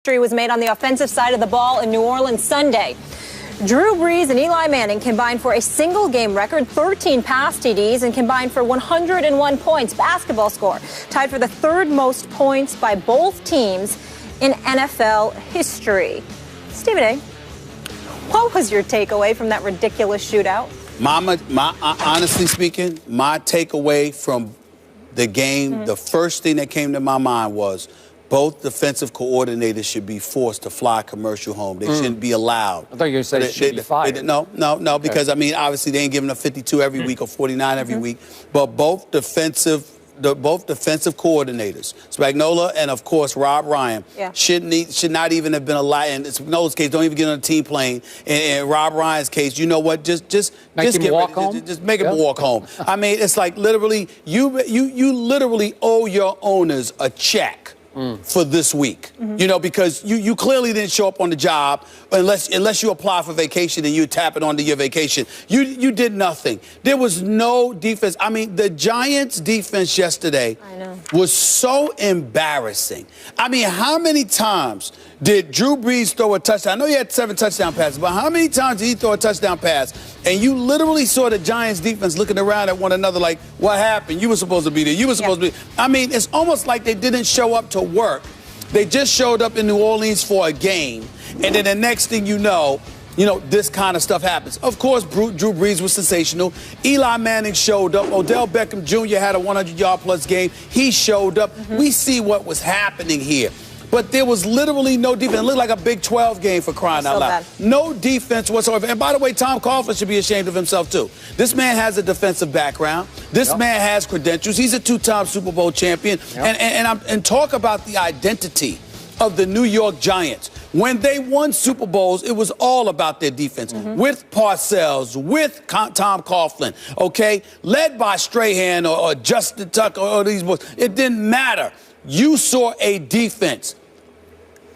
History was made on the offensive side of the ball in New Orleans Sunday. Drew Brees and Eli Manning combined for a single game record 13 pass TDs and combined for 101 points basketball score, tied for the third most points by both teams in NFL history. Stephen A., what was your takeaway from that ridiculous shootout? Honestly speaking, my takeaway from the game, the first thing that came to my mind was both defensive coordinators should be forced to fly a commercial home. They shouldn't be allowed. I thought you were going to say they should be fired. No, because, I mean, obviously they ain't giving up 52 every week or 49 every week. But both defensive coordinators, Spagnuolo and, of course, Rob Ryan, should not even have been allowed. In Spagnuolo's case, don't even get on a team plane. In Rob Ryan's case, you know what? Just make him walk home. Just make him walk home. I mean, it's like literally you literally owe your owners a check for this week, you know, because you clearly didn't show up on the job unless you apply for vacation and you tap it onto your vacation. You did nothing. There was no defense. I mean, the Giants' defense yesterday was so embarrassing. I mean, how many times did Drew Brees throw a touchdown? I know he had 7 touchdown passes, but how many times did he throw a touchdown pass? And you literally saw the Giants' defense looking around at one another like, what happened? You were supposed to be there. You were supposed to be. I mean, it's almost like they didn't show up to work. They just showed up in New Orleans for a game. And then the next thing you know, this kind of stuff happens. Of course, Drew Brees was sensational. Eli Manning showed up. Odell Beckham Jr. had a 100-yard-plus game. He showed up. We see what was happening here. But there was literally no defense. It looked like a Big 12 game, for crying out loud. No defense whatsoever. And by the way, Tom Coughlin should be ashamed of himself, too. This man has a defensive background. This man has credentials. He's a 2-time Super Bowl champion. And talk about the identity of the New York Giants. When they won Super Bowls, it was all about their defense. With Parcells, with Tom Coughlin, okay? Led by Strahan or Justin Tucker or these boys. It didn't matter. You saw a defense.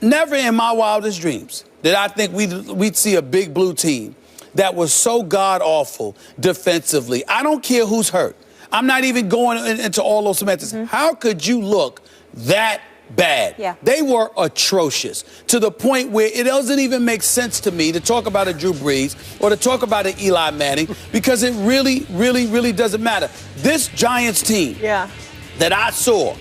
Never in my wildest dreams did I think we'd see a big blue team that was so god-awful defensively. I don't care who's hurt. I'm not even going into all those semantics. How could you look that bad? They were atrocious to the point where it doesn't even make sense to me to talk about a Drew Brees or to talk about an Eli Manning because it really, really, really doesn't matter. This Giants team that I saw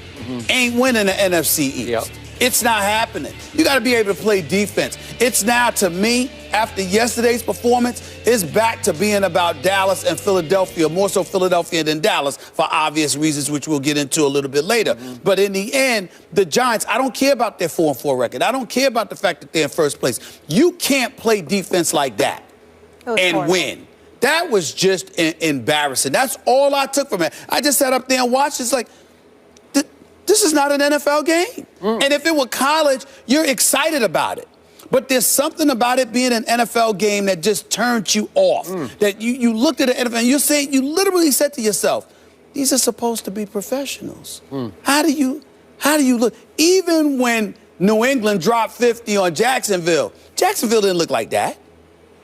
ain't winning the NFC East. It's not happening. You got to be able to play defense. It's now, to me, after yesterday's performance, it's back to being about Dallas and Philadelphia, more so Philadelphia than Dallas for obvious reasons, which we'll get into a little bit later. But in the end, the Giants, I don't care about their 4-4 record. I don't care about the fact that they're in first place. You can't play defense like that and win. That was just embarrassing. That's all I took from it. I just sat up there and watched. It's like, this is not an NFL game. And if it were college, you're excited about it. But there's something about it being an NFL game that just turns you off. That you looked at the NFL and you literally said to yourself, these are supposed to be professionals. How do you look? Even when New England dropped 50 on Jacksonville didn't look like that.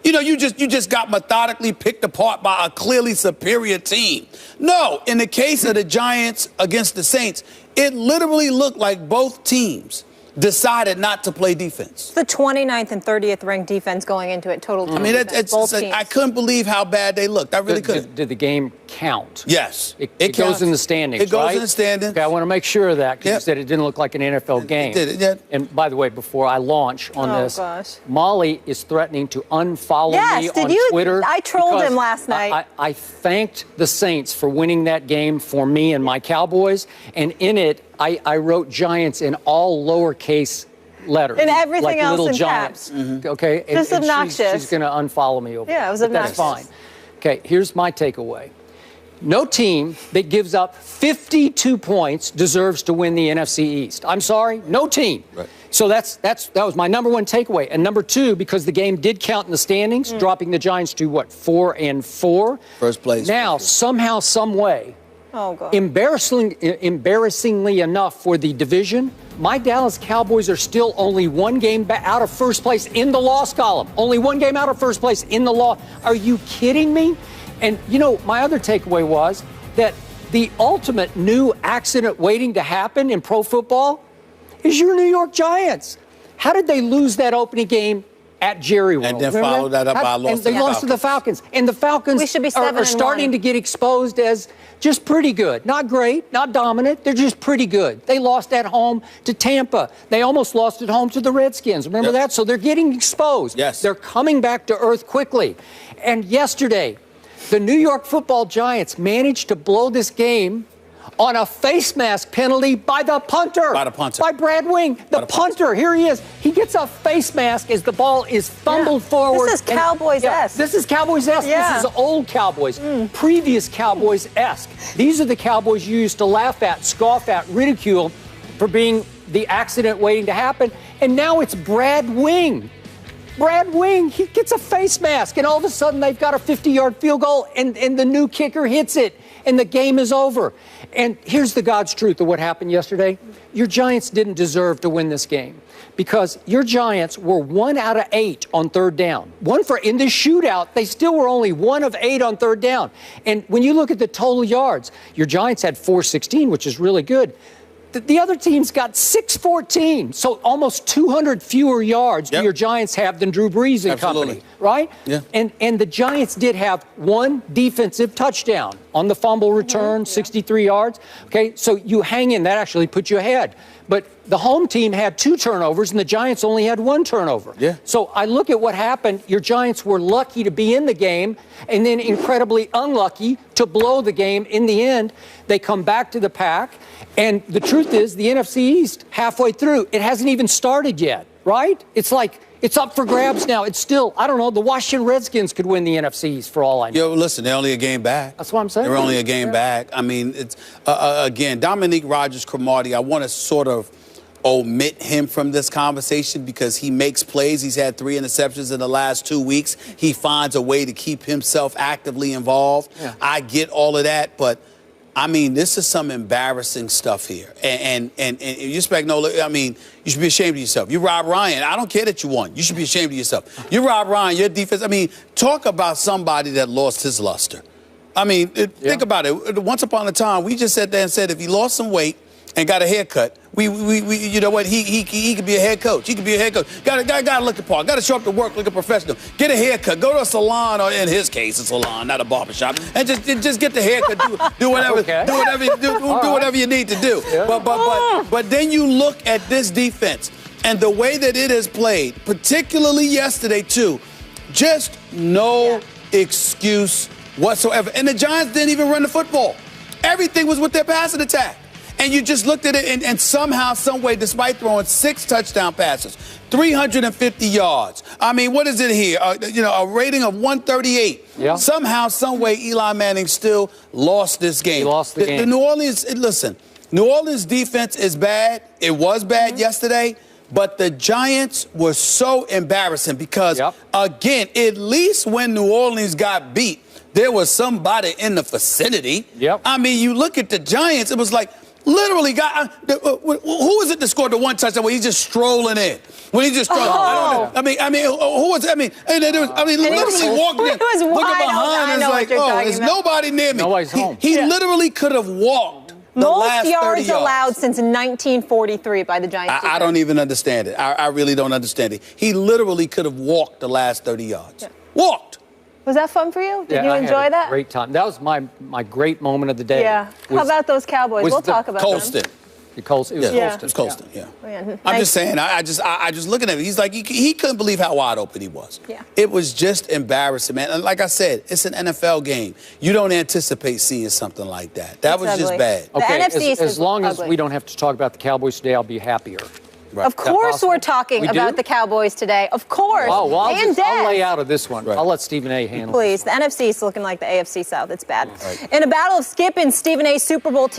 You know, you just got methodically picked apart by a clearly superior team. No, in the case of the Giants against the Saints, it literally looked like both teams decided not to play defense. The 29th and 30th ranked defense going into it, total. I mean, I couldn't believe how bad they looked. I really couldn't. Did the game count? Yes. It goes in the standings, It goes in the standings. Okay, I want to make sure of that because you said it didn't look like an NFL game. It did, And by the way, before I launch on this, Molly is threatening to unfollow me on Twitter. I trolled him last night. I thanked the Saints for winning that game for me and my Cowboys, and in it, I wrote Giants in all lowercase letters. And everything like else little in Giants. caps. Okay? Just obnoxious. She's going to unfollow me over it was obnoxious. That's fine. Okay, here's my takeaway. No team that gives up 52 points deserves to win the NFC East. I'm sorry, no team. So that was my number one takeaway. And number two, because the game did count in the standings, dropping the Giants to, 4-4? First place. Now, somehow, some way, embarrassingly enough for the division, my Dallas Cowboys are still only one game out of first place in the loss column. Only one game out of first place in the loss. Are you kidding me? And, my other takeaway was that the ultimate new accident waiting to happen in pro football is your New York Giants. How did they lose that opening game at Jerry World? And then follow that up by a loss. And they lost to the Falcons. And the Falcons are starting to get exposed as just pretty good. Not great, not dominant. They're just pretty good. They lost at home to Tampa. They almost lost at home to the Redskins. Remember that? So they're getting exposed. Yes. They're coming back to earth quickly. And yesterday, the New York Football Giants managed to blow this game on a face mask penalty by the punter. By the punter. By Brad Wing, the punter. Here he is. He gets a face mask as the ball is fumbled forward. This is Cowboys-esque. This is Cowboys-esque. This is old Cowboys. Previous Cowboys-esque. These are the Cowboys you used to laugh at, scoff at, ridicule for being the accident waiting to happen. And now it's Brad Wing. Brad Wing, he gets a face mask, and all of a sudden they've got a 50-yard field goal, and the new kicker hits it, and the game is over. And here's the God's truth of what happened yesterday. Your Giants didn't deserve to win this game because your Giants were 1 out of 8 on third down. In this shootout, they still were only 1 of 8 on third down. And when you look at the total yards, your Giants had 416, which is really good. The other teams got 614, so almost 200 fewer yards do your Giants have than Drew Brees and company, right? Yeah. And the Giants did have 1 defensive touchdown on the fumble return, 63 yards. Okay, so you hang in. That actually put you ahead. But the home team had 2 turnovers, and the Giants only had 1 turnover. Yeah. So I look at what happened. Your Giants were lucky to be in the game, and then incredibly unlucky to blow the game in the end. They come back to the pack, and the truth is the NFC East, halfway through, it hasn't even started yet, right? It's like it's up for grabs now. It's still, I don't know, the Washington Redskins could win the NFC East for all I know. Yo, listen, they're only a game back. That's what I'm saying. They're only a game back. I mean, it's again, Dominique Rodgers-Cromartie, I want to sort of omit him from this conversation because he makes plays. He's had 3 interceptions in the last 2 weeks. He finds a way to keep himself actively involved. Yeah. I get all of that, but I mean, this is some embarrassing stuff here. And you Spagnuolo, I mean, you should be ashamed of yourself. You Rob Ryan. I don't care that you won. You should be ashamed of yourself. You Rob Ryan, your defense. I mean, talk about somebody that lost his luster. I mean, think about it. Once upon a time, we just sat there and said if he lost some weight and got a haircut, we you know what, he could be a head coach. He could be a head coach. Got to look the part. Got to show up to work, look a professional. Get a haircut. Go to a salon, or in his case, a salon, not a barbershop, and just get the haircut. Do whatever. Do whatever you need to do. Yeah. But then you look at this defense and the way that it has played, particularly yesterday too. Just no excuse whatsoever. And the Giants didn't even run the football. Everything was with their passing attack. And you just looked at it, and somehow, some way, despite throwing 6 touchdown passes, 350 yards. I mean, what is it here? A rating of 138. Yeah. Somehow, some way, Eli Manning still lost this game. He lost the game. The New Orleans defense is bad. It was bad yesterday. But the Giants were so embarrassing because, again, at least when New Orleans got beat, there was somebody in the vicinity. Yep. I mean, you look at the Giants, it was like, literally, who is it that scored the 1 touchdown where he's just strolling in? When he just strolling, I mean, who was it? Literally walking in, looking behind, and it's like, there's nobody near me. Nobody's home. He literally could have walked the last 30 yards. Most yards allowed since 1943 by the Giants. I don't even understand it. I really don't understand it. He literally could have walked the last 30 yards. Yeah. Walked. Was that fun for you? Did you enjoy that? Great time. That was my great moment of the day. Yeah. How about those Cowboys? We'll talk about Colston. them. Colston. It was Colston. Yeah. I'm just saying. I just looking at him. He's like he couldn't believe how wide open he was. Yeah. It was just embarrassing, man. And like I said, it's an NFL game. You don't anticipate seeing something like that. That was just bad. Okay. As long as we don't have to talk about the Cowboys today, I'll be happier. Right. Of course we're talking about the Cowboys today. Of course. Oh, well, I'll lay out of this one. Right. I'll let Stephen A. handle it. Please. The NFC is looking like the AFC South. It's bad. Right. In a battle of Skip and Stephen A.'s Super Bowl team.